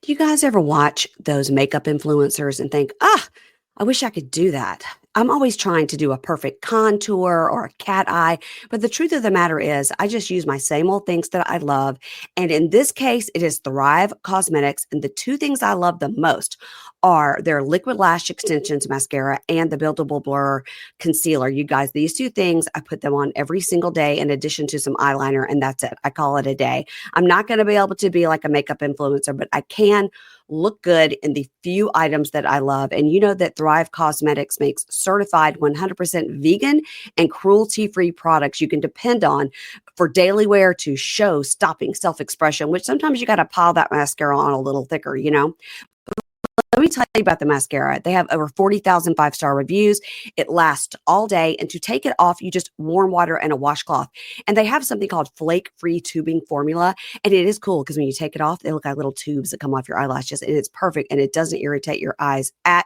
Do you guys ever watch those makeup influencers and think, I wish I could do that? I'm always trying to do a perfect contour or a cat eye. But the truth of the matter is, I just use my same old things that I love. And in this case, it is Thrive Cosmetics. And the two things I love the most are their Liquid Lash Extensions mascara and the Buildable Blur concealer. You guys, these two things, I put them on every single day in addition to some eyeliner, and that's it. I call it a day. I'm not going to be able to be like a makeup influencer, but I can look good in the few items that I love. And you know that Thrive Cosmetics makes certified 100% vegan and cruelty-free products you can depend on for daily wear to show stopping self-expression, which sometimes you got to pile that mascara on a little thicker, you know? Let me tell you about the mascara. They have over 40,000 five-star reviews. It lasts all day. And to take it off, you just warm water and a washcloth. And they have something called flake-free tubing formula. And it is cool because when you take it off, they look like little tubes that come off your eyelashes. And it's perfect. And it doesn't irritate your eyes at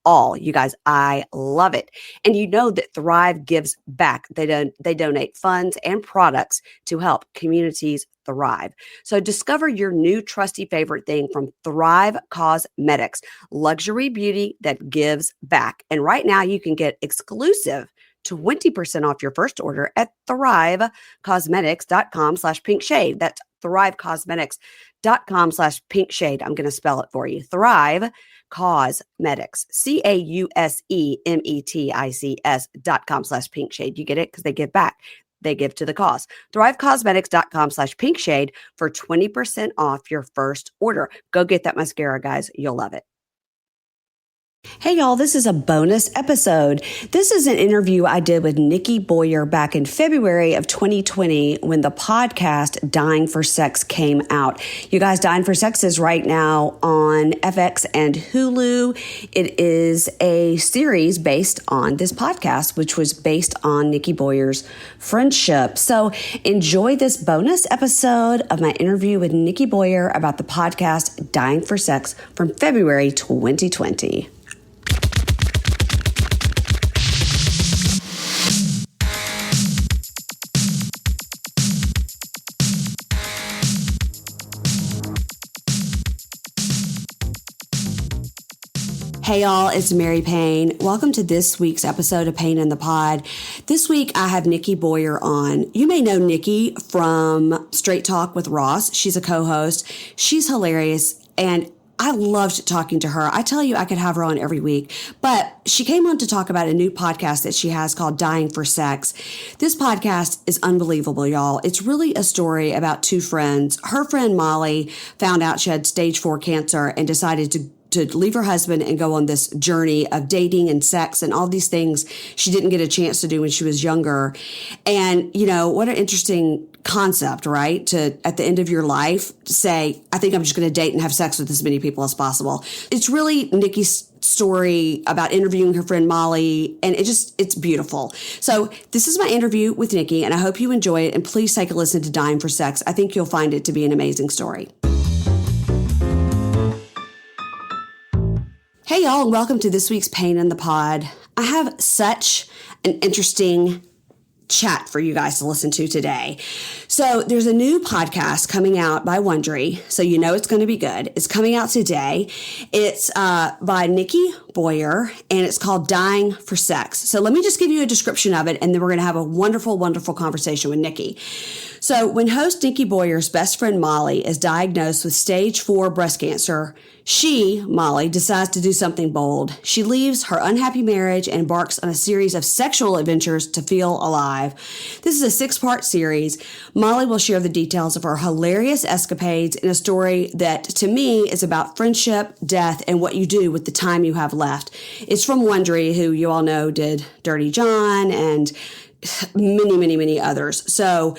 all. You guys, I love it. And you know that Thrive gives back. They donate funds and products to help communities thrive. So discover your new trusty favorite thing from Thrive Cosmetics, luxury beauty that gives back. And right now you can get exclusive 20% off your first order at thrivecosmetics.com/pinkshade. That's thrivecosmetics.com/pinkshade. I'm going to spell it for you. Thrive Cosmetics, CAUSEMETICS.com/pinkshade. You get it? Because they give back. They give to the cause. Thrivecosmetics.com/pinkshade for 20% off your first order. Go get that mascara, guys. You'll love it. Hey, y'all, this is a bonus episode. This is an interview I did with Nikki Boyer back in February of 2020 when the podcast Dying for Sex came out. You guys, Dying for Sex is right now on FX and Hulu. It is a series based on this podcast, which was based on Nikki Boyer's friendship. So enjoy this bonus episode of my interview with Nikki Boyer about the podcast Dying for Sex from February 2020. Hey y'all, it's Mary Payne. Welcome to this week's episode of Payne in the Pod. This week I have Nikki Boyer on. You may know Nikki from Straight Talk with Ross. She's a co-host. She's hilarious and I loved talking to her. I tell you, I could have her on every week, but she came on to talk about a new podcast that she has called Dying for Sex. This podcast is unbelievable, y'all. It's really a story about two friends. Her friend Molly found out she had stage 4 cancer and decided to leave her husband and go on this journey of dating and sex and all these things she didn't get a chance to do when she was younger. And, you know, what an interesting concept, right? To, at the end of your life, say, I think I'm just going to date and have sex with as many people as possible. It's really Nikki's story about interviewing her friend Molly, and it's beautiful. So this is my interview with Nikki, and I hope you enjoy it. And please take a listen to Dying for Sex. I think you'll find it to be an amazing story. Hey y'all, and welcome to this week's Payne in the Pod. I have such an interesting chat for you guys to listen to today. So there's a new podcast coming out by Wondery, so you know it's going to be good. It's coming out today. It's by Nikki Boyer, and it's called Dying for Sex. So let me just give you a description of it, and then we're going to have a wonderful, wonderful conversation with Nikki. So when host Nikki Boyer's best friend Molly is diagnosed with stage 4 breast cancer, she, Molly, decides to do something bold. She leaves her unhappy marriage and embarks on a series of sexual adventures to feel alive. This is a 6-part series. Molly will share the details of her hilarious escapades in a story that, to me, is about friendship, death, and what you do with the time you have left. It's from Wondery, who you all know did Dirty John and many, many, many others. So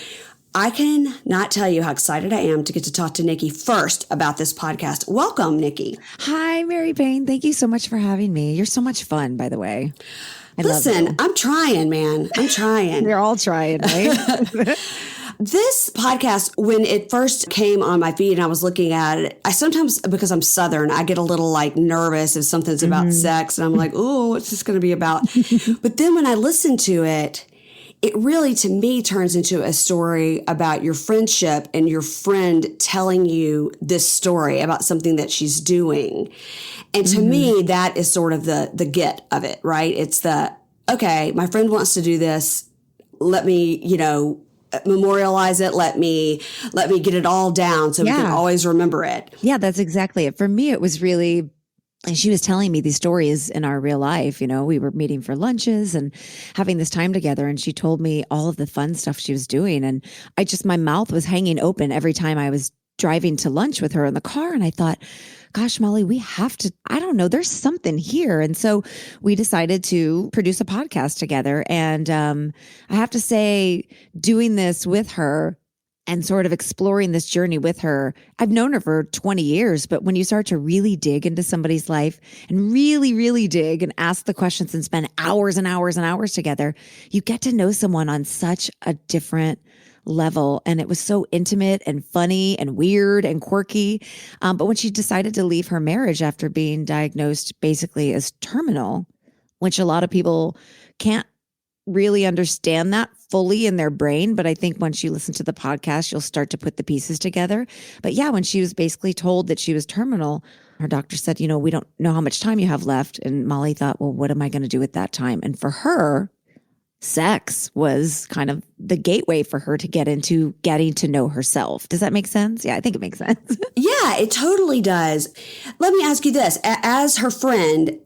I can not tell you how excited I am to get to talk to Nikki first about this podcast. Welcome, Nikki. Hi, Mary Payne. Thank you so much for having me. You're so much fun, by the way. Listen, I'm trying, man. I'm trying. We're all trying, right? This podcast, when it first came on my feed and I was looking at it, I sometimes, because I'm Southern, I get a little like nervous if something's about sex and I'm like, oh, what's this going to be about? But then when I listen to it, it really, to me, turns into a story about your friendship and your friend telling you this story about something that she's doing. And to me, that is sort of the get of it, right? It's okay, my friend wants to do this. Let me, memorialize it. Let me get it all down so we can always remember it. Yeah, that's exactly it. For me, it was really, and she was telling me these stories in our real life. We were meeting for lunches and having this time together. And she told me all of the fun stuff she was doing. And my mouth was hanging open every time I was driving to lunch with her in the car. And I thought, gosh, Molly, we have to, I don't know, there's something here. And so we decided to produce a podcast together. And I have to say, doing this with her and sort of exploring this journey with her, I've known her for 20 years, but when you start to really dig into somebody's life and really, really dig and ask the questions and spend hours and hours and hours together, you get to know someone on such a different level. And it was so intimate and funny and weird and quirky. But when she decided to leave her marriage after being diagnosed basically as terminal, which a lot of people can't really understand that fully in their brain. But I think once you listen to the podcast, you'll start to put the pieces together. But yeah, when she was basically told that she was terminal, her doctor said, we don't know how much time you have left. And Molly thought, well, what am I going to do with that time? And for her, sex was kind of the gateway for her to get into getting to know herself. Does that make sense? Yeah, I think it makes sense. Yeah, it totally does. Let me ask you this. As her friend,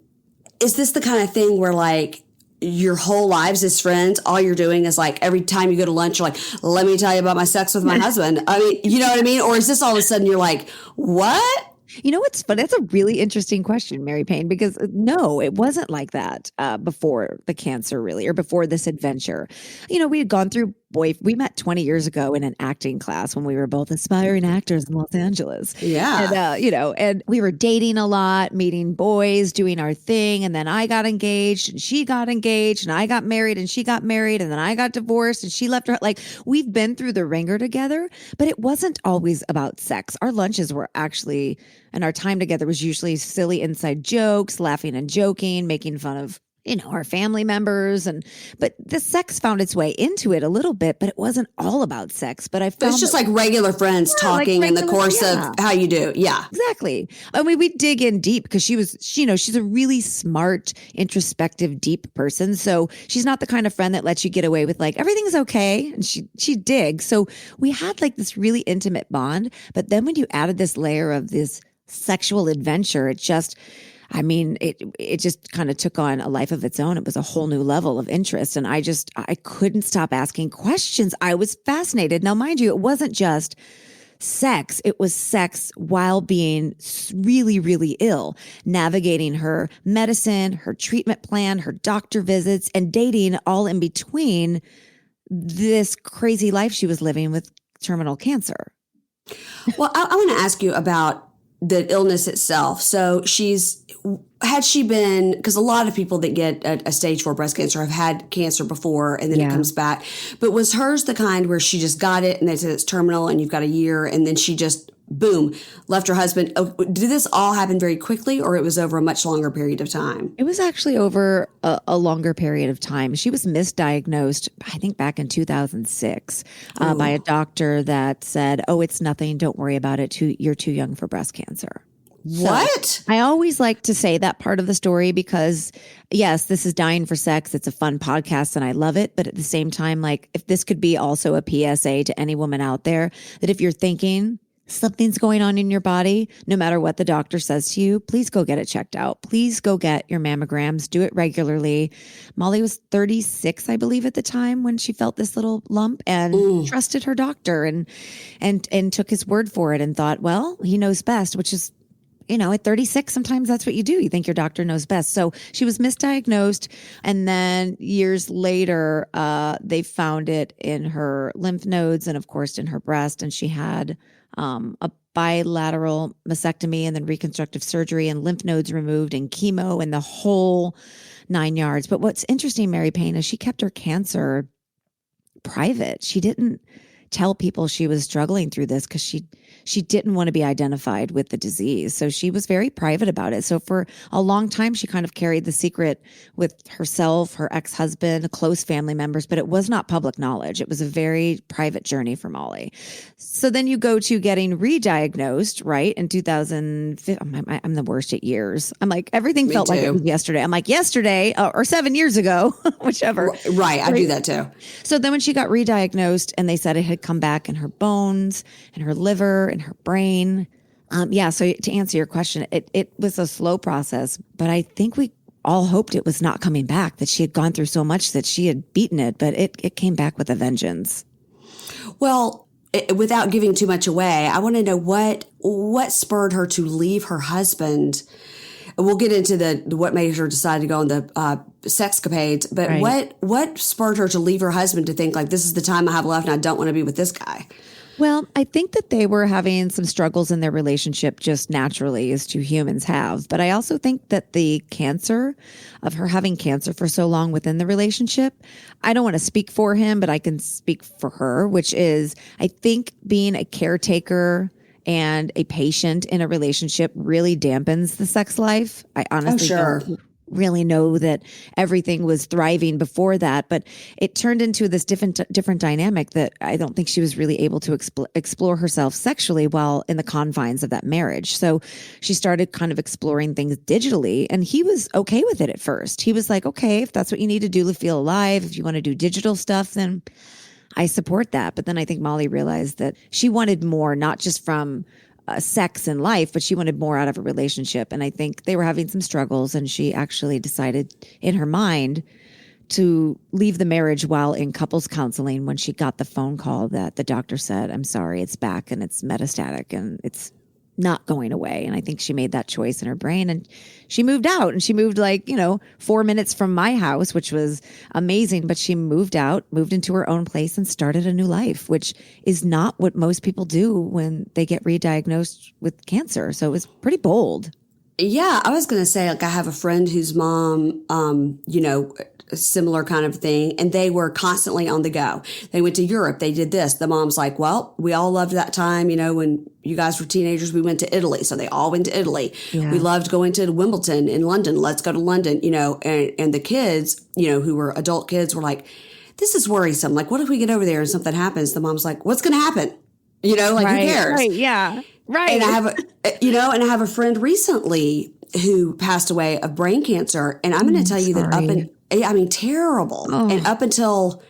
is this the kind of thing where like your whole lives as friends, all you're doing is like every time you go to lunch, you're like, let me tell you about my sex with my husband. I mean, you know what I mean? Or is this all of a sudden you're like, what? What's fun? That's a really interesting question, Mary Payne, because no, it wasn't like that before the cancer, really, or before this adventure. We had gone through we met 20 years ago in an acting class when we were both aspiring actors in Los Angeles. Yeah. And, and we were dating a lot, meeting boys, doing our thing. And then I got engaged and she got engaged and I got married and she got married. And then I got divorced and she left her. Like we've been through the ringer together, but it wasn't always about sex. Our lunches were actually, and our time together was usually silly inside jokes, laughing and joking, making fun of our family members. But the sex found its way into it a little bit, but it wasn't all about sex. But I found it's just like regular friends talking in the course of how you do. Yeah, exactly. I mean, we dig in deep because she's a really smart, introspective, deep person. So she's not the kind of friend that lets you get away with like, everything's okay. And she digs. So we had like this really intimate bond. But then when you added this layer of this sexual adventure, it just kind of took on a life of its own. It was a whole new level of interest. And I couldn't stop asking questions. I was fascinated. Now, mind you, it wasn't just sex. It was sex while being really, really ill, navigating her medicine, her treatment plan, her doctor visits, and dating all in between this crazy life she was living with terminal cancer. Well, I want to ask you about the illness itself. So had she been, because a lot of people that get a stage 4 breast cancer have had cancer before and then it comes back. But was hers the kind where she just got it and they said it's terminal and you've got a year and then she just, boom, left her husband? Did this all happen very quickly or it was over a much longer period of time? It was actually over a longer period of time. She was misdiagnosed, I think back in 2006, by a doctor that said, oh, it's nothing. Don't worry about it. You're too young for breast cancer. What? So I always like to say that part of the story because, yes, this is Dying for Sex. It's a fun podcast and I love it. But at the same time, like if this could be also a PSA to any woman out there, that if you're thinking something's going on in your body, no matter what the doctor says to you, please go get it checked out. Please go get your mammograms. Do it regularly. Molly was 36, I believe, at the time when she felt this little lump and trusted her doctor and took his word for it and thought, well, he knows best, which is, at 36, sometimes that's what you do. You think your doctor knows best. So she was misdiagnosed. And then years later, they found it in her lymph nodes and, of course, in her breast. And she had a bilateral mastectomy and then reconstructive surgery and lymph nodes removed and chemo and the whole 9 yards. But what's interesting, Mary Payne, is she kept her cancer private. She didn't tell people she was struggling through this because she didn't want to be identified with the disease. So she was very private about it. So for a long time, she kind of carried the secret with herself, her ex-husband, close family members, but it was not public knowledge. It was a very private journey for Molly. So then you go to getting re-diagnosed, right? In 2005, I'm the worst at years. I'm like, everything Me felt like it too. was yesterday. I'm like, yesterday or 7 years ago, whichever. Right. I do that too. So then when she got re-diagnosed and they said it had come back in her bones and her liver and her brain. So to answer your question, it was a slow process, but I think we all hoped it was not coming back, that she had gone through so much that she had beaten it, but it came back with a vengeance. Well, without giving too much away, I want to know what spurred her to leave her husband. We'll get into what made her decide to go on the sexcapades, but Right. what spurred her to leave her husband to think like, this is the time I have left and I don't want to be with this guy? Well, I think that they were having some struggles in their relationship just naturally, as two humans have. But I also think that the cancer of her having cancer for so long within the relationship, I don't want to speak for him, but I can speak for her, which is I think being a caretaker and a patient in a relationship really dampens the sex life. I honestly Sure. don't really know that everything was thriving before that, but it turned into this different dynamic that I don't think she was really able to explore herself sexually while in the confines of that marriage. So she started kind of exploring things digitally, and he was okay with it at first. He was like, okay, if that's what you need to do to feel alive, if you want to do digital stuff, then I support that. But then I think Molly realized that she wanted more, not just from sex and life, but she wanted more out of a relationship. And I think they were having some struggles, and she actually decided in her mind to leave the marriage while in couples counseling when she got the phone call that the doctor said, I'm sorry, it's back and it's metastatic and it's not going away. And I think she made that choice in her brain, and she moved out, and she moved 4 minutes from my house, which was amazing. But she moved out, moved into her own place, and started a new life, which is not what most people do when they get re-diagnosed with cancer. So it was pretty bold. Yeah, I was going to say, like, I have a friend whose mom, a similar kind of thing, and they were constantly on the go. They went to Europe. They did this. The mom's like, well, we all loved that time, when you guys were teenagers, we went to Italy. So they all went to Italy. Yeah. We loved going to Wimbledon in London. Let's go to London, and the kids, who were adult kids were like, this is worrisome. Like, what if we get over there and something happens? The mom's like, what's going to happen? Who cares? Right. Yeah. Right. And I have a friend recently who passed away of brain cancer. And I'm going to tell you that terrible. Oh. And up until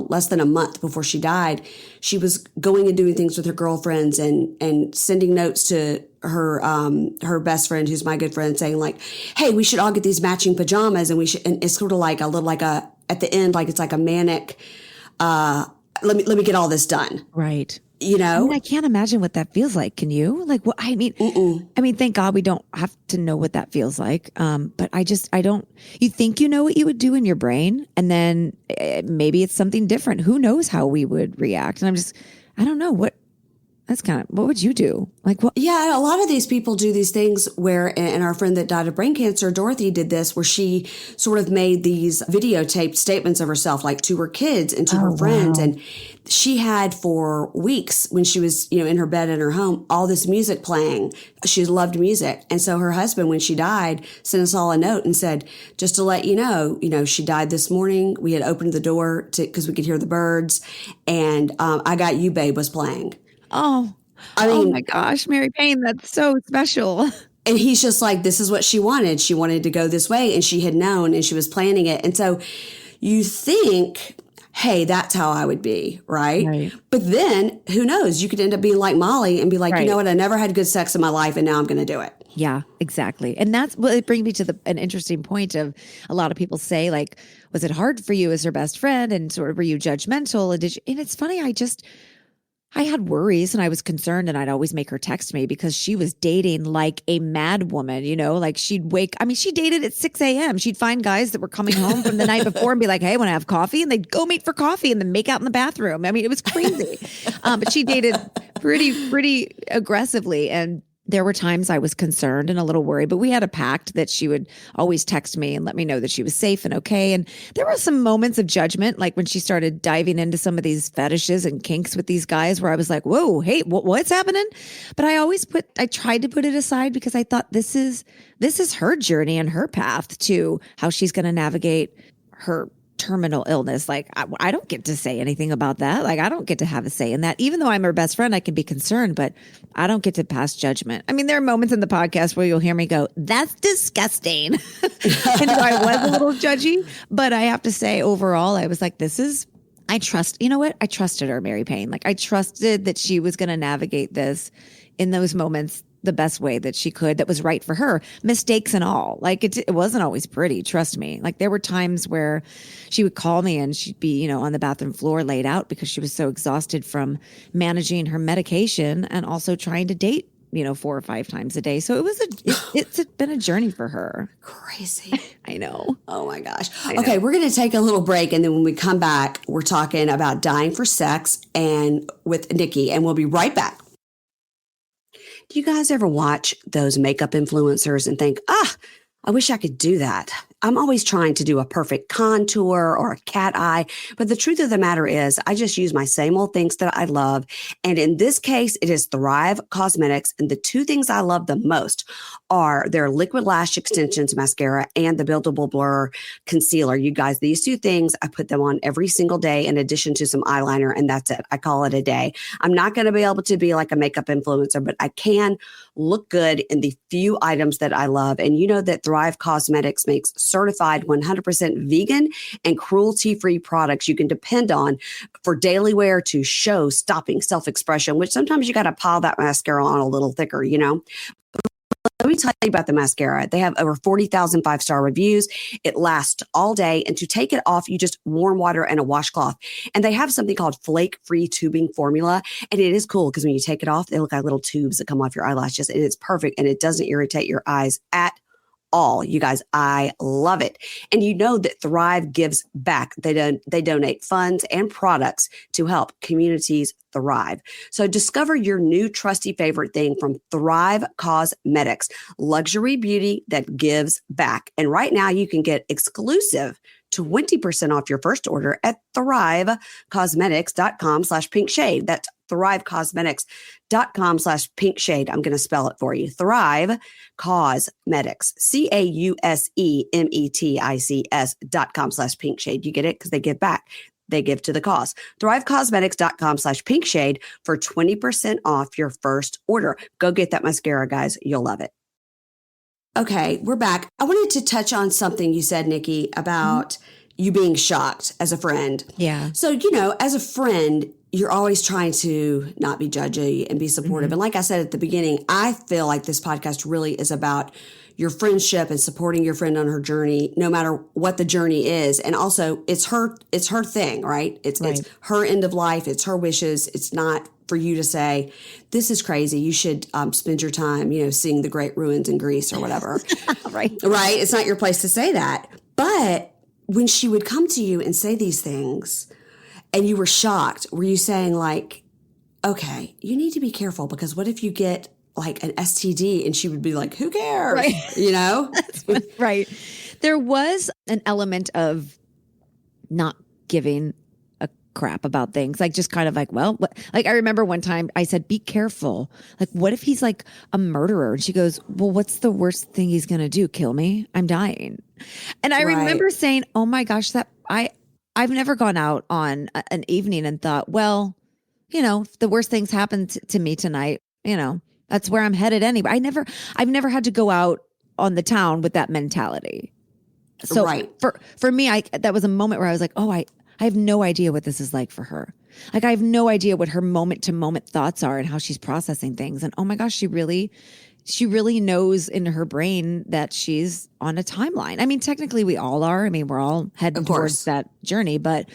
less than a month before she died, she was going and doing things with her girlfriends and sending notes to her best friend, who's my good friend, saying like, hey, we should all get these matching pajamas. And it's sort of like at the end, like it's like a manic, let me get all this done. Right. I can't imagine what that feels like. Can you? Thank God we don't have to know what that feels like. But I don't, you think you know what you would do in your brain, and then maybe it's something different. Who knows how we would react? And I don't know what would you do? Like what? Yeah, a lot of these people do these things where, and our friend that died of brain cancer, Dorothy, did this, where she sort of made these videotaped statements of herself, like to her kids and to her friends. Wow. And she had for weeks, when she was, in her bed in her home, all this music playing. She loved music. And so her husband, when she died, sent us all a note and said, just to let you know, she died this morning. We had opened the door because we could hear the birds. And I Got You, Babe was playing. Oh, oh my gosh, Mary Payne, that's so special. And he's just like, this is what she wanted. She wanted to go this way, and she had known, and she was planning it. And so you think, hey, that's how I would be, right? But then who knows? You could end up being like Molly and be like, you know what? I never had good sex in my life, and now I'm going to do it. Yeah, exactly. And that's what it brings me to an interesting point of a lot of people say, like, was it hard for you as her best friend? And sort of, were you judgmental? And it's funny, I had worries and I was concerned, and I'd always make her text me because she was dating like a mad woman, like she dated at 6 a.m. She'd find guys that were coming home from the night before and be like, hey, want to have coffee? And they'd go meet for coffee and then make out in the bathroom. It was crazy. But she dated pretty aggressively. And there were times I was concerned and a little worried, but we had a pact that she would always text me and let me know that she was safe and okay. And there were some moments of judgment, like when she started diving into some of these fetishes and kinks with these guys, where I was like, whoa, hey, what's happening? But I tried to put it aside because I thought this is her journey and her path to how she's going to navigate her terminal illness. Like, I don't get to say anything about that. Like, I don't get to have a say in that. Even though I'm her best friend, I can be concerned, but I don't get to pass judgment. I mean, there are moments in the podcast where you'll hear me go, that's disgusting. And so I was a little judgy, but I have to say overall, I was like, I trusted her, Mary Payne. Like, I trusted that she was going to navigate this in those moments the best way that she could, that was right for her, mistakes and all. Like, it wasn't always pretty, trust me. Like, there were times where she would call me and she'd be, on the bathroom floor laid out because she was so exhausted from managing her medication and also trying to date, 4 or 5 times a day. So it's been a journey for her. Crazy. I know. Oh my gosh. Okay, we're going to take a little break, and then when we come back, we're talking about dying for sex and with Nikki, and we'll be right back. Do you guys ever watch those makeup influencers and think, I wish I could do that? I'm always trying to do a perfect contour or a cat eye. But the truth of the matter is, I just use my same old things that I love. And in this case, it is Thrive Cosmetics. And the 2 things I love the most are their Liquid Lash Extensions Mascara and the Buildable Blur Concealer. You guys, these 2 things, I put them on every single day in addition to some eyeliner, and that's it. I call it a day. I'm not going to be able to be like a makeup influencer, but I can look good in the few items that I love. And you know that Thrive Cosmetics makes certified 100% vegan and cruelty-free products you can depend on for daily wear to show-stopping self-expression, which sometimes you got to pile that mascara on a little thicker, Let me tell you about the mascara. They have over 40,000 5-star reviews. It lasts all day. And to take it off, you just warm water and a washcloth. And they have something called flake-free tubing formula. And it is cool because when you take it off, they look like little tubes that come off your eyelashes. And it's perfect. And it doesn't irritate your eyes at all. You guys, I love it. And you know that Thrive gives back. They donate funds and products to help communities thrive. So discover your new trusty favorite thing from Thrive Cosmetics, luxury beauty that gives back. And right now you can get exclusive 20% off your first order at thrivecosmetics.com/pinkshade. That's thrivecosmetics.com/pinkshade. I'm going to spell it for you. Thrive Cosmetics, CAUSEMETICS.com/pinkshade. You get it? Because they give back. They give to the cause. Thrivecosmetics.com/pinkshade for 20% off your first order. Go get that mascara, guys. You'll love it. Okay, we're back. I wanted to touch on something you said, Nikki, about you being shocked as a friend. Yeah. So, as a friend, you're always trying to not be judgy and be supportive. And like I said at the beginning, I feel like this podcast really is about your friendship and supporting your friend on her journey, no matter what the journey is. And also it's her thing, right? It's her end of life. It's her wishes. It's not for you to say, this is crazy. You should spend your time, seeing the great ruins in Greece or whatever. Right. It's not your place to say that. But when she would come to you and say these things and you were shocked, were you saying like, okay, you need to be careful because what if you get like an STD? And she would be like, who cares? Right. Right. There was an element of not giving a crap about things, like just kind of like, well, what? Like I remember one time I said, be careful. Like, what if he's like a murderer? And she goes, well, what's the worst thing he's going to do? Kill me? I'm dying. And I remember saying, oh my gosh, I've never gone out on an evening and thought, well, if the worst things happen to me tonight, that's where I'm headed anyway. I've never had to go out on the town with that mentality. So for me, that was a moment where I was like, oh, I have no idea what this is like for her. Like, I have no idea what her moment to moment thoughts are and how she's processing things. And oh my gosh, she really knows in her brain that she's on a timeline. I mean, technically we all are. I mean, we're all heading towards that journey, but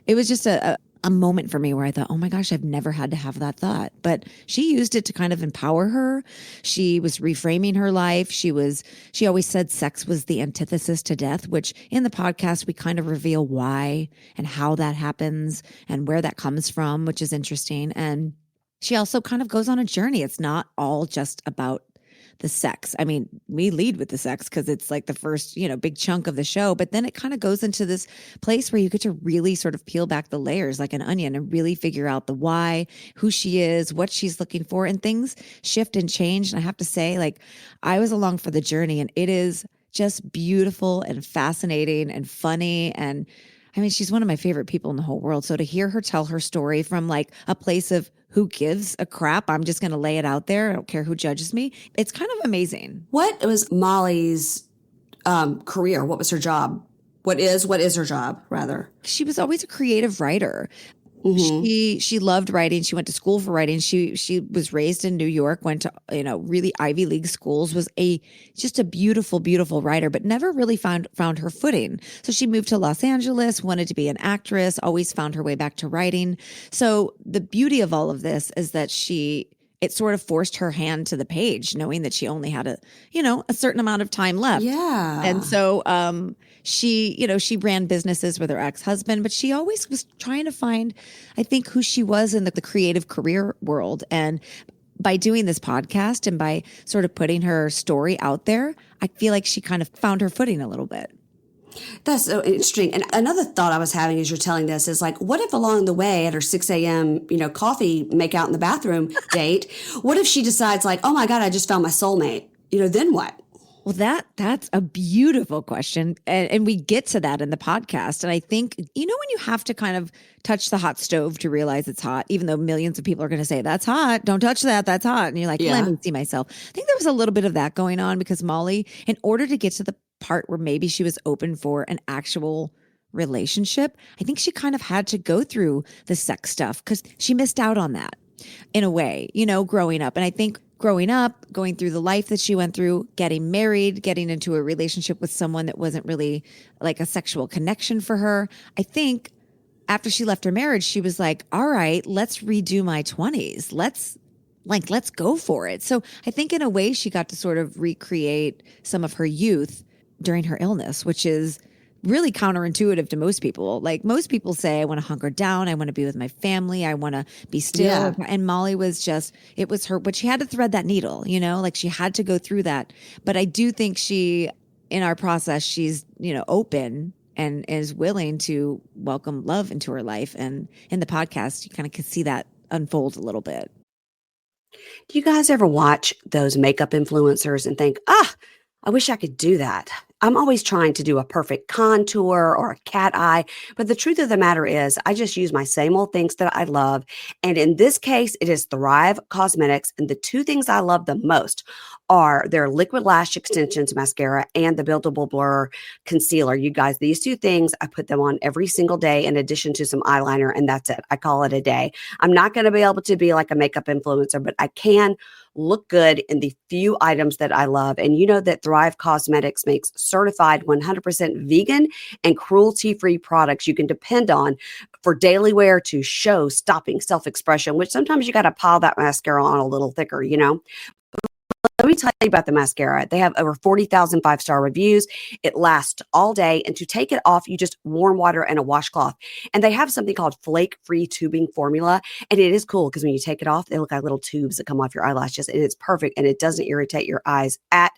it was just a moment for me where I thought, oh my gosh, I've never had to have that thought. But she used it to kind of empower her. She was reframing her life. She always said sex was the antithesis to death, which in the podcast, we kind of reveal why and how that happens and where that comes from, which is interesting. And she also kind of goes on a journey. It's not all just about the sex. I mean, we lead with the sex because it's like the first, big chunk of the show, but then it kind of goes into this place where you get to really sort of peel back the layers like an onion and really figure out the why, who she is, what she's looking for, and things shift and change. And I have to say, like, I was along for the journey, and it is just beautiful and fascinating and funny. And I mean, she's one of my favorite people in the whole world. So to hear her tell her story from like a place of who gives a crap, I'm just going to lay it out there. I don't care who judges me. It's kind of amazing. What was Molly's career? What was her job? What is her job, rather? She was always a creative writer. Mm-hmm. She loved writing. She went to school for writing. She was raised in New York, went to, really Ivy League schools, was just a beautiful, beautiful writer, but never really found her footing. So she moved to Los Angeles, wanted to be an actress, always found her way back to writing. So the beauty of all of this is that it sort of forced her hand to the page, knowing that she only had a certain amount of time left. Yeah. And so she ran businesses with her ex-husband, but she always was trying to find, I think, who she was in the creative career world. And by doing this podcast and by sort of putting her story out there, I feel like she kind of found her footing a little bit. That's so interesting. And another thought I was having as you're telling this is like, what if along the way at her 6 a.m., coffee make out in the bathroom date, what if she decides like, oh my God, I just found my soulmate? Then what? Well, that's a beautiful question. And we get to that in the podcast. And I think, when you have to kind of touch the hot stove to realize it's hot, even though millions of people are going to say, that's hot, don't touch that, that's hot. And you're like, let me see myself. I think there was a little bit of that going on because Molly, in order to get to the part where maybe she was open for an actual relationship, I think she kind of had to go through the sex stuff because she missed out on that in a way, growing up. And I think growing up, going through the life that she went through, getting married, getting into a relationship with someone that wasn't really like a sexual connection for her. I think after she left her marriage, she was like, all right, let's redo my 20s. Let's go for it. So I think in a way she got to sort of recreate some of her youth during her illness, which is really counterintuitive to most people. Like most people say, I want to hunker down. I want to be with my family. I want to be still. Yeah. And Molly it was her, but she had to thread that needle, like she had to go through that. But I do think in our process, she's, open and is willing to welcome love into her life. And in the podcast, you kind of can see that unfold a little bit. Do you guys ever watch those makeup influencers and think, I wish I could do that? I'm always trying to do a perfect contour or a cat eye, but the truth of the matter is I just use my same old things that I love. And in this case, it is Thrive Cosmetics. And the two things I love the most are their Liquid Lash Extensions Mascara and the Buildable Blur Concealer. You guys, these two things, I put them on every single day in addition to some eyeliner, and that's it. I call it a day. I'm not going to be able to be like a makeup influencer, but I can look good in the few items that I love. And you know that Thrive Cosmetics makes certified 100% vegan and cruelty-free products you can depend on for daily wear to show stopping self-expression, which sometimes you got to pile that mascara on a little thicker, Let me tell you about the mascara. They have over 40,000 five-star reviews. It lasts all day. And to take it off, you just warm water and a washcloth. And they have something called flake-free tubing formula. And it is cool because when you take it off, they look like little tubes that come off your eyelashes. And it's perfect. And it doesn't irritate your eyes at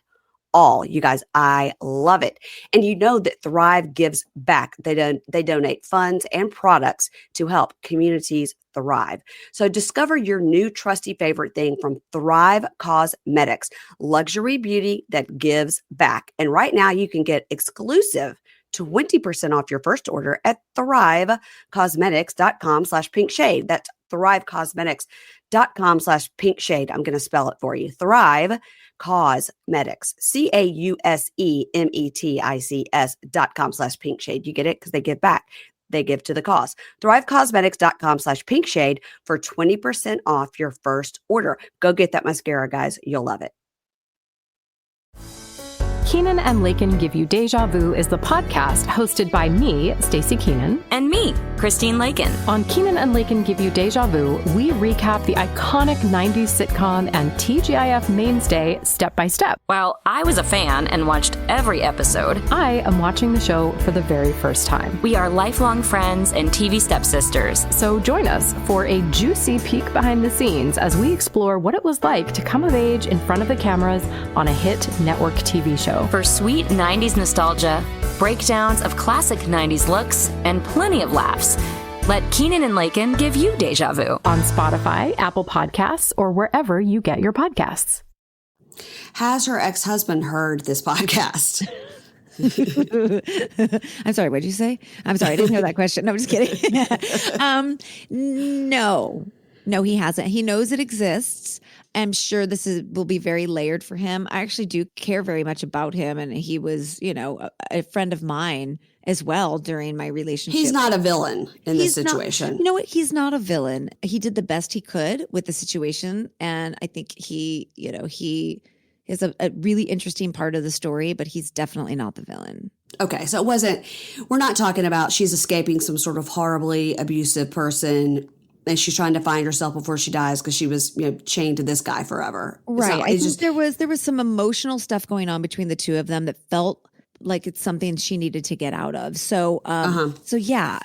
all. You guys, I love it. And you know that Thrive gives back. They donate funds and products to help communities thrive. So discover your new trusty favorite thing from Thrive Cosmetics, luxury beauty that gives back. And right now you can get exclusive 20% off your first order at thrivecosmetics.com/pinkshade. That's thrivecosmetics.com/pinkshade. I'm going to spell it for you. Thrive Cosmetics, CAUSEMETICS.com/pinkshade. You get it? Because they give back. They give to the cause. Thrivecosmetics.com/pinkshade for 20% off your first order. Go get that mascara, guys. You'll love it. Keenan and Lakin Give You Deja Vu is the podcast hosted by me, Stacey Keenan. And me, Christine Lakin. On Keenan and Lakin Give You Deja Vu, we recap the iconic 90s sitcom and TGIF mainstay step by step. While I was a fan and watched every episode, I am watching the show for the very first time. We are lifelong friends and TV stepsisters. So join us for a juicy peek behind the scenes as we explore what it was like to come of age in front of the cameras on a hit network TV show. For sweet 90s nostalgia, breakdowns of classic 90s looks, and plenty of laughs, let Keenan and Lakin give you deja vu. On Spotify, Apple Podcasts, or wherever you get your podcasts. Has her ex-husband heard this podcast? I'm sorry, what did you say? I'm sorry, I didn't hear that question. No, I'm just kidding. No, he hasn't. He knows it exists. I'm sure will be very layered for him. I actually do care very much about him. And he was, a friend of mine as well during my relationship. He's not a villain in this situation. You know what? He's not a villain. He did the best he could with the situation. And I think he is a really interesting part of the story, but he's definitely not the villain. Okay, so we're not talking about she's escaping some sort of horribly abusive person and she's trying to find herself before she dies because she was chained to this guy forever. Right. I think there was some emotional stuff going on between the two of them that felt like it's something she needed to get out of. So, so yeah,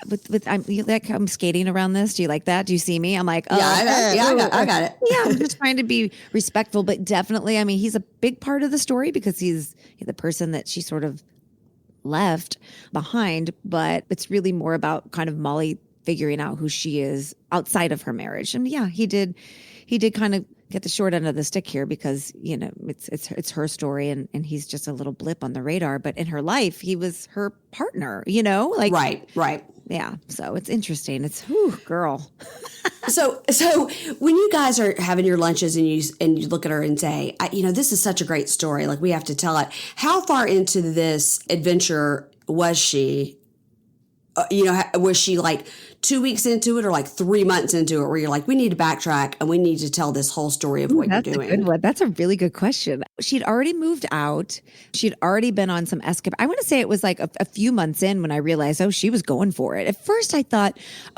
I'm skating around this. Do you like that? Do you see me? I'm like, I got it. Yeah, I'm just trying to be respectful, but definitely, I mean, he's a big part of the story because he's the person that she sort of left behind, but it's really more about kind of Molly figuring out who she is outside of her marriage. And yeah, he did kind of get the short end of the stick here because, it's her story and he's just a little blip on the radar. But in her life, he was her partner, Right. Yeah. So it's interesting. It's, girl. So when you guys are having your lunches and you look at her and say, this is such a great story. Like we have to tell it. How far into this adventure was she? Was she like 2 weeks into it or like 3 months into it where you're like, we need to backtrack and we need to tell this whole story of what you're doing? That's a good one. That's a really good question. She'd already moved out. She'd already been on some escape. I want to say it was like a few months in when I realized, she was going for it. At first I thought,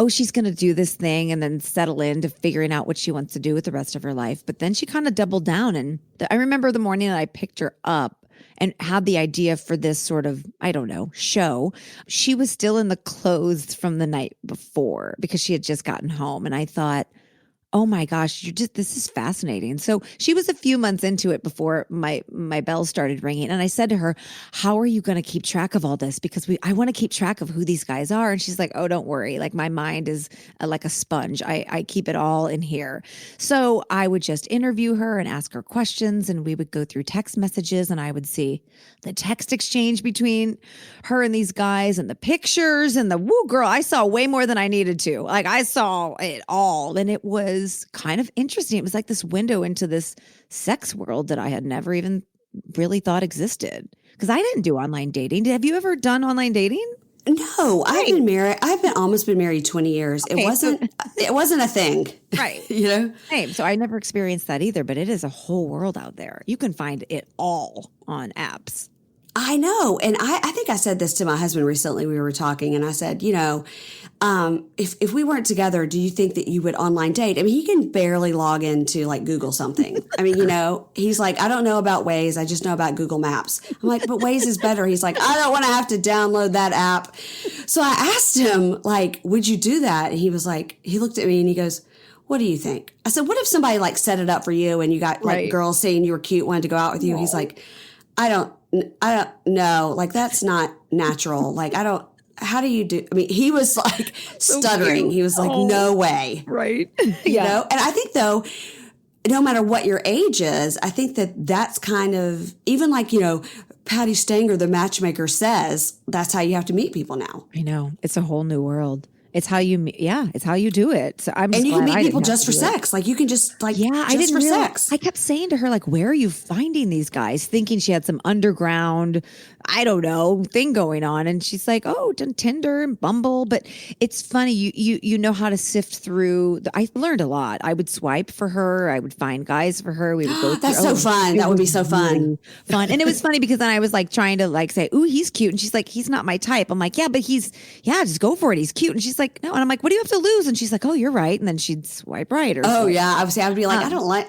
she's going to do this thing and then settle into figuring out what she wants to do with the rest of her life. But then she kind of doubled down. And I remember the morning that I picked her up and had the idea for this sort of, show. She was still in the clothes from the night before because she had just gotten home. And I thought, oh my gosh, this is fascinating. So she was a few months into it before my bell started ringing. And I said to her, how are you going to keep track of all this? Because I want to keep track of who these guys are. And she's like, oh, don't worry. Like my mind is like a sponge. I keep it all in here. So I would just interview her and ask her questions. And we would go through text messages and I would see the text exchange between her and these guys and the pictures and girl, I saw way more than I needed to. Like I saw it all. And it was kind of interesting. It was like this window into this sex world that I had never even really thought existed. Because I didn't do online dating. Have you ever done online dating? No, right. I've been married. Almost been married 20 years. Okay. It wasn't a thing. Right. Same. So I never experienced that either, but it is a whole world out there. You can find it all on apps. I know. And I think I said this to my husband recently. We were talking and I said, if we weren't together, do you think that you would online date? I mean, he can barely log into like Google something. I mean, he's like, I don't know about Waze. I just know about Google Maps. I'm like, but Waze is better. He's like, I don't want to have to download that app. So I asked him, like, would you do that? And he was like, he looked at me and he goes, what do you think? I said, what if somebody like set it up for you and you got like girls saying you were cute, wanted to go out with you? No. He's like, I don't know. Like, that's not natural. Like, how do you do? I mean, he was like stuttering. He was like, no way. Right. Yeah. And I think though, no matter what your age is, I think that's kind of, even like, Patty Stanger, the matchmaker, says that's how you have to meet people now. I know. It's a whole new world. It's how you, it's how you do it. So I'm, and you can meet people just for sex. Like you can just like, just for sex. I kept saying to her, like, where are you finding these guys? Thinking she had some underground, I don't know, thing going on. And she's like, oh, done Tinder and Bumble. But it's funny. You know how to sift through. I learned a lot. I would swipe for her. I would find guys for her. We would go That's so fun. That would be so fun. Fun. And it was funny because then I was like trying to like say, ooh, he's cute. And she's like, he's not my type. I'm like, yeah, but just go for it. He's cute. And she's like, no. And I'm like, what do you have to lose? And she's like, oh, you're right. And then she'd swipe right. Or yeah. Obviously, I would be like, I don't like,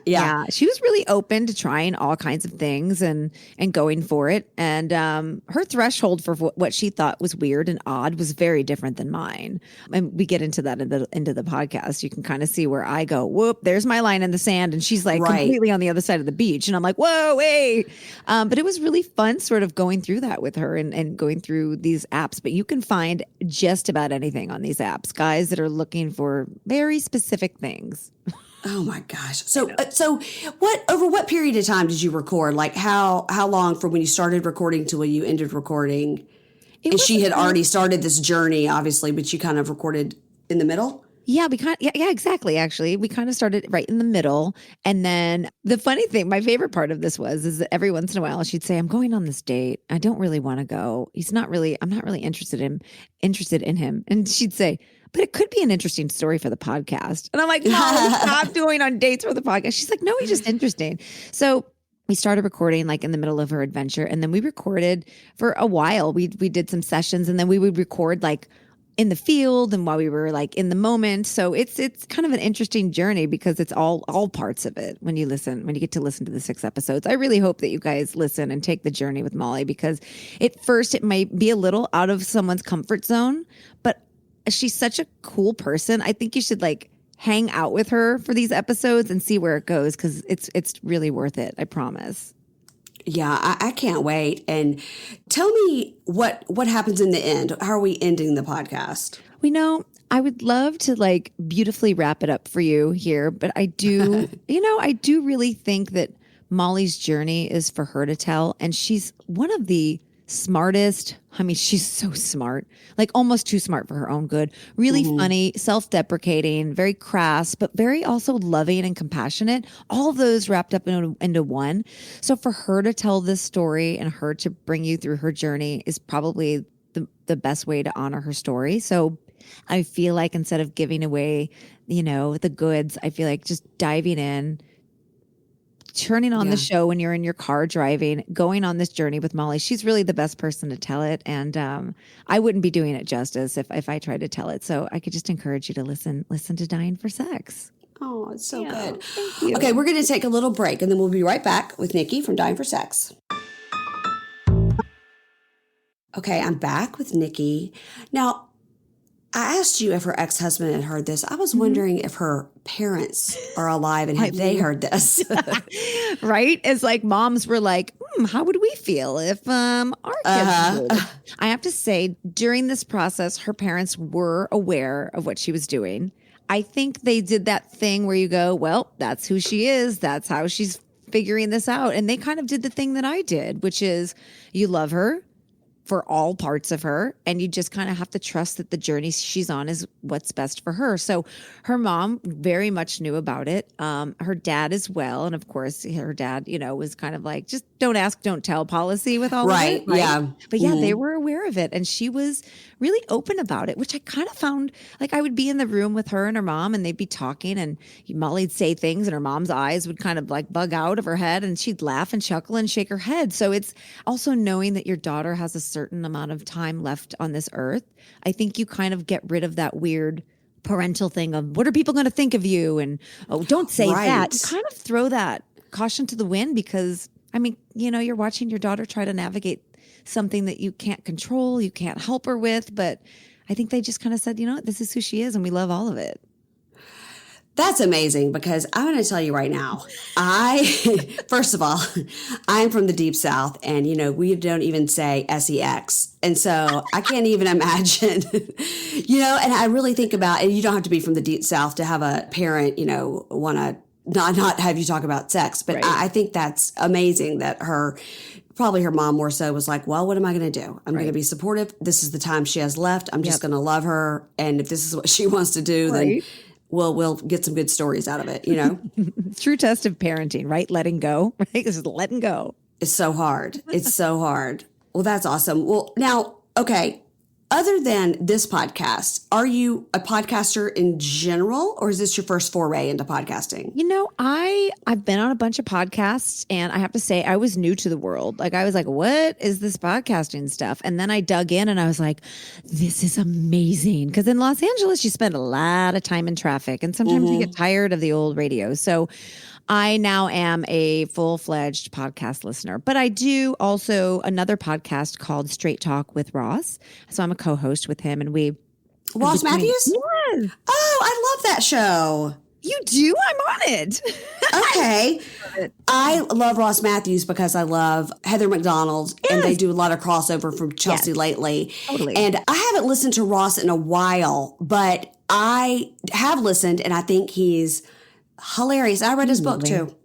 yeah. She was really open to trying all kinds of things and going for it. And her threshold for what she thought was weird and odd was very different than mine. And we get into that into the podcast. You can kind of see where I go, whoop, there's my line in the sand. And she's like completely on the other side of the beach. And I'm like, whoa, hey. But it was really fun sort of going through that with her and going through these apps. But you can find just about anything on these apps, guys that are looking for very specific things. Oh my gosh. So over what period of time did you record? Like how long from when you started recording to when you ended recording? And she had already started this journey, obviously, but you kind of recorded in the middle? Yeah, exactly. Actually, we kind of started right in the middle. And then the funny thing, my favorite part of this is that every once in a while she'd say, I'm going on this date. I don't really want to go. I'm not really interested in him. And she'd say, but it could be an interesting story for the podcast. And I'm like, no, stop doing on dates for the podcast. She's like, no, he's just interesting. So we started recording like in the middle of her adventure. And then we recorded for a while. We did some sessions and then we would record like in the field and while we were like in the moment. So it's kind of an interesting journey because it's all parts of it when you get to listen to the 6 episodes. I really hope that you guys listen and take the journey with Molly because at first it might be a little out of someone's comfort zone, but she's such a cool person. I think you should like hang out with her for these episodes and see where it goes because it's really worth it. I promise. Yeah, I can't wait. And tell me what happens in the end. How are we ending the podcast? I would love to like beautifully wrap it up for you here, but I do, I do really think that Molly's journey is for her to tell. And she's one of the smartest. I mean, she's so smart, like almost too smart for her own good. Really funny, self-deprecating, very crass, but very also loving and compassionate. All of those wrapped up into one. So for her to tell this story and her to bring you through her journey is probably the best way to honor her story. So I feel like instead of giving away, the goods, I feel like just diving in, turning on the show when you're in your car driving, going on this journey with Molly. She's really the best person to tell it. And I wouldn't be doing it justice if I tried to tell it. So I could just encourage you to listen to Dying for Sex. Oh, it's so good. Thank you. Okay, we're going to take a little break and then we'll be right back with Nikki from Dying for Sex. Okay, I'm back with Nikki. Now, I asked you if her ex-husband had heard this. I was wondering if her parents are alive and have they heard this? Right? It's like moms were like, how would we feel if our kids would? I have to say, during this process, her parents were aware of what she was doing. I think they did that thing where you go, well, that's who she is. That's how she's figuring this out. And they kind of did the thing that I did, which is you love her for all parts of her. And you just kind of have to trust that the journey she's on is what's best for her. So her mom very much knew about it. Her dad as well. And of course, her dad, was kind of like, just don't ask, don't tell policy with all of it. Right. Yeah. But yeah, they were aware of it. And she was really open about it, which I kind of found like I would be in the room with her and her mom and they'd be talking and Molly'd say things and her mom's eyes would kind of like bug out of her head and she'd laugh and chuckle and shake her head. So it's also knowing that your daughter has a certain amount of time left on this earth. I think you kind of get rid of that weird parental thing of what are people going to think of you? And, oh, don't say that. You kind of throw that caution to the wind because, I mean, you're watching your daughter try to navigate something that you can't control, you can't help her with. But I think they just kind of said, this is who she is and we love all of it. That's amazing because I'm going to tell you right now, first of all, I'm from the Deep South and, we don't even say sex. And so I can't even imagine, and I really think about, and you don't have to be from the Deep South to have a parent, want to not have you talk about sex. But right. I think that's amazing that probably her mom more so was like, well, what am I going to do? I'm going to be supportive. This is the time she has left. I'm just going to love her. And if this is what she wants to do, then we'll get some good stories out of it, True test of parenting, right? Letting go, right? This is letting go. It's so hard. It's so hard. Well, that's awesome. Well, now, okay. Other than this podcast, are you a podcaster in general, or is this your first foray into podcasting? You know, I've been on a bunch of podcasts, and I have to say I was new to the world. Like, I was like, what is this podcasting stuff? And then I dug in and I was like, this is amazing. Because in Los Angeles, you spend a lot of time in traffic, and sometimes you get tired of the old radio. So I now am a full-fledged podcast listener, but I do also another podcast called Straight Talk with Ross. So I'm a co-host with him, and Ross Matthews? Yes. Oh, I love that show. You do? I'm on it. Okay. I love Ross Matthews because I love Heather McDonald, and they do a lot of crossover from Chelsea lately. Totally. And I haven't listened to Ross in a while, but I have listened, and I think he's hilarious. I read his book too.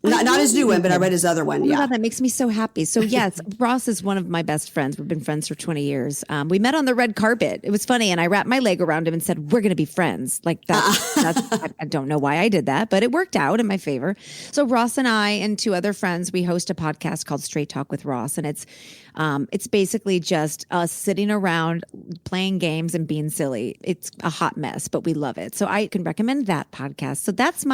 Not his new one, but I read his other one. Oh my Yeah. God, that makes me so happy. So yes, Ross is one of my best friends. We've been friends for 20 years. We met on the red carpet. It was funny. And I wrapped my leg around him and said, we're going to be friends. Like that. I don't know why I did that, but it worked out in my favor. So Ross and I and two other friends, we host a podcast called Straight Talk with Ross. And it's basically just us sitting around playing games and being silly. It's a hot mess, but we love it. So I can recommend that podcast. So that's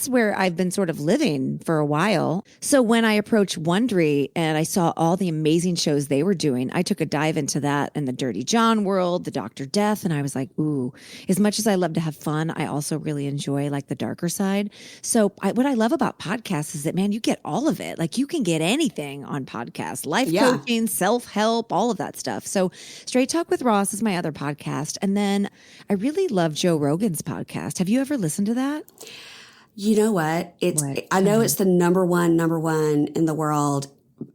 where I've been sort of living for a while. So when I approached Wondery and I saw all the amazing shows they were doing, I took a dive into that and the Dirty John world, the Dr. Death. And I was like, ooh, as much as I love to have fun, I also really enjoy like the darker side. So what I love about podcasts is that, man, you get all of it. Like you can get anything on podcasts, life coaching, self-help, all of that stuff. So Straight Talk with Ross is my other podcast. And then I really love Joe Rogan's podcast. Have you ever listened to that? You know what? I know it's the number one in the world.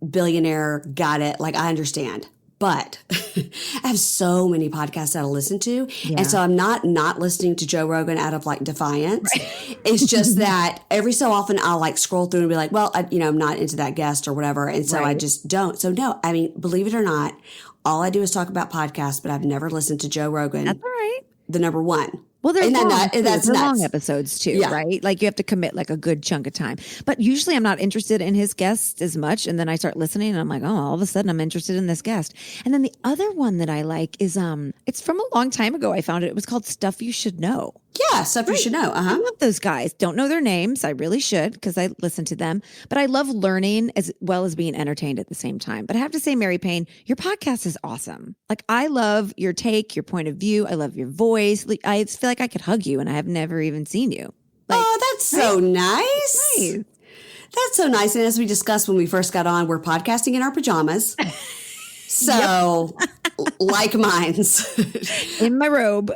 Billionaire, got it. Like, I understand. But I have so many podcasts that I listen to. Yeah. And so I'm not listening to Joe Rogan out of like defiance. Right. It's just that every so often I'll like scroll through and be like, well, I'm not into that guest or whatever. And so I just don't. So no, I mean, believe it or not, all I do is talk about podcasts, but I've never listened to Joe Rogan. That's all right. The number one. Well, they're that's long episodes too, right? Like you have to commit like a good chunk of time. But usually I'm not interested in his guests as much. And then I start listening and I'm like, oh, all of a sudden I'm interested in this guest. And then the other one that I like is it's from a long time ago. I found it. It was called Stuff You Should Know. Yeah, Stuff You Should Know. I love those guys. Don't know their names. I really should because I listen to them. But I love learning as well as being entertained at the same time. But I have to say, Mary Payne, your podcast is awesome. Like I love your take, your point of view. I love your voice. Like, I feel like I could hug you and I have never even seen you. Like, oh, that's so nice. That's so nice. And as we discussed when we first got on, we're podcasting in our pajamas. So like minds. In my robe.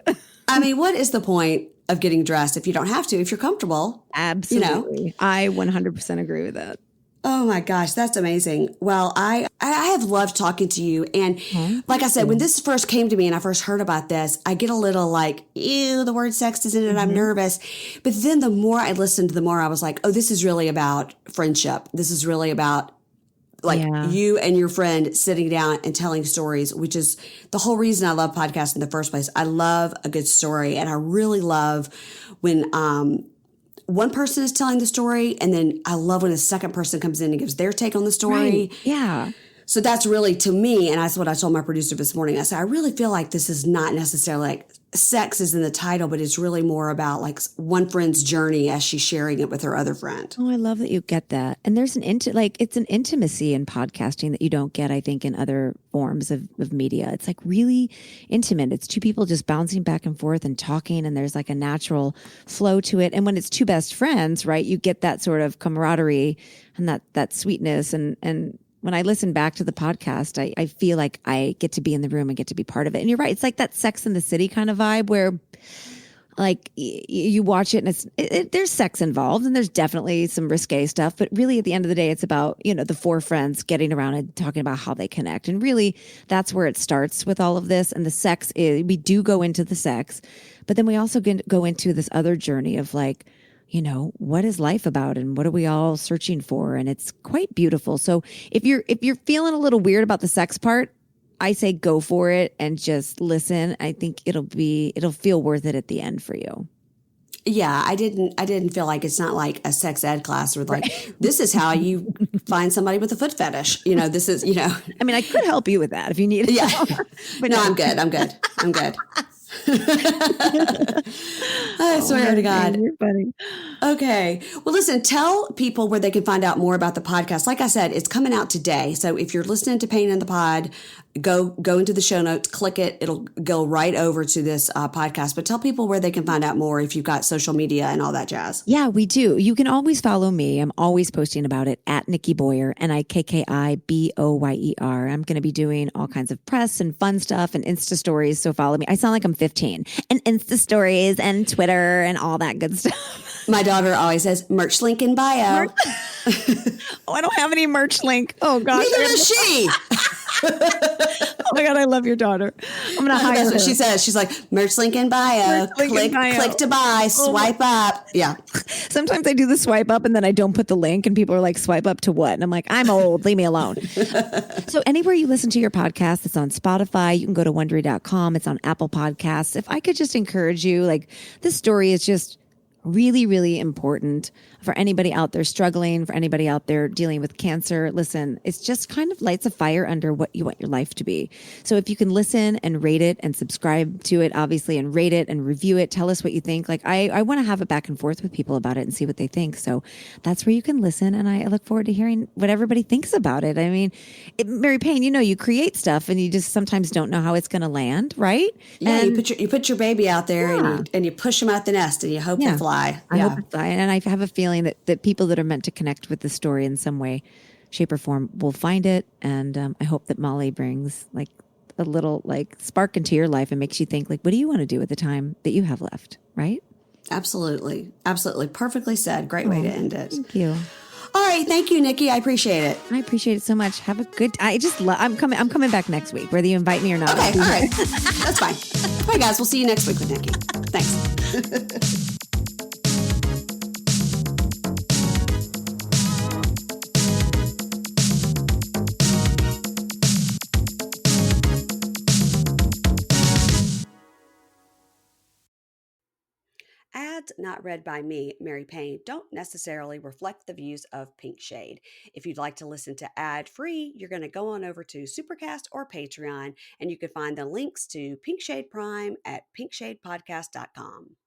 I mean, what is the point of getting dressed if you don't have to, if you're comfortable? Absolutely. I 100% agree with that. Oh my gosh, that's amazing. Well, I have loved talking to you. And like I said, when this first came to me and I first heard about this, I get a little like, ew, the word sex is in it. I'm nervous. But then the more I listened, the more I was like, oh, this is really about friendship. This is really about like you and your friend sitting down and telling stories, which is the whole reason I love podcasts in the first place. I love a good story. And I really love when one person is telling the story, and then I love when a second person comes in and gives their take on the story. Right. Yeah. So that's really, to me, and that's what I told my producer this morning. I said, I really feel like this is not necessarily like sex is in the title, but it's really more about like one friend's journey as she's sharing it with her other friend. Oh, I love that you get that. And there's it's an intimacy in podcasting that you don't get, I think, in other forms of media. It's like really intimate. It's two people just bouncing back and forth and talking, and there's like a natural flow to it. And when it's two best friends, right, you get that sort of camaraderie and that sweetness. And when I listen back to the podcast, I feel like I get to be in the room and get to be part of it. And you're right. It's like that Sex and the City kind of vibe where like you watch it and there's sex involved and there's definitely some risque stuff. But really at the end of the day, it's about, the four friends getting around and talking about how they connect. And really that's where it starts with all of this. And the sex we do go into the sex, but then we also go into this other journey of like, what is life about and what are we all searching for? And it's quite beautiful. So if you're feeling a little weird about the sex part, I say go for it and just listen. I think it'll feel worth it at the end for you. Yeah, I didn't feel like it's not like a sex ed class where like, this is how you find somebody with a foot fetish. You know, this is, you know. I mean, I could help you with that if you need it. Yeah. But No, I'm good. I'm good. I'm good. I swear to God. You're funny. Okay. Well, listen, tell people where they can find out more about the podcast. Like I said, it's coming out today. So if you're listening to Payne in the Pod, go into the show notes, click it. It'll go right over to this podcast. But tell people where they can find out more if you've got social media and all that jazz. Yeah, we do. You can always follow me. I'm always posting about it at Nikki Boyer, NIKKIBOYER. I'm going to be doing all kinds of press and fun stuff and Insta stories. So follow me. I sound like I'm 15. And Insta stories and Twitter and all that good stuff. My daughter always says, merch link in bio. Oh, I don't have any merch link. Oh, gosh. Neither does she. Oh, my God. I love your daughter. I'm going to hire That's her. what she says. She's like, merch link in bio. Merch link in bio. Click to buy. Swipe up. Yeah. Sometimes I do the swipe up and then I don't put the link and people are like, swipe up to what? And I'm like, I'm old. Leave me alone. So anywhere you listen to your podcast, it's on Spotify. You can go to Wondery.com. It's on Apple Podcasts. If I could just encourage you, like, this story is just really, really important for anybody out there struggling, for anybody out there dealing with cancer. Listen, it's just kind of lights a fire under what you want your life to be. So if you can listen and rate it and subscribe to it, obviously, and rate it and review it, tell us what you think. Like, I want to have a back and forth with people about it and see what they think. So that's where you can listen. And I look forward to hearing what everybody thinks about it. I mean, Mary Payne, you know, you create stuff and you just sometimes don't know how it's going to land, right? Yeah, and you put your baby out there and you push them out the nest and you hope they fly. I hope it's fine. And I have a feeling that people that are meant to connect with the story in some way, shape, or form will find it. And I hope that Molly brings like a little like spark into your life and makes you think like, what do you want to do with the time that you have left? Right? Absolutely. Absolutely. Perfectly said. Great way to end it. Thank you. All right. Thank you, Nikki. I appreciate it. I appreciate it so much. Have a good, I'm coming back next week, whether you invite me or not. Okay. All right. That's fine. All right, guys. We'll see you next week with Nikki. Thanks. Ads not read by me, Mary Payne, don't necessarily reflect the views of Pink Shade. If you'd like to listen to ad-free, you're going to go on over to Supercast or Patreon, and you can find the links to Pink Shade Prime at pinkshadepodcast.com.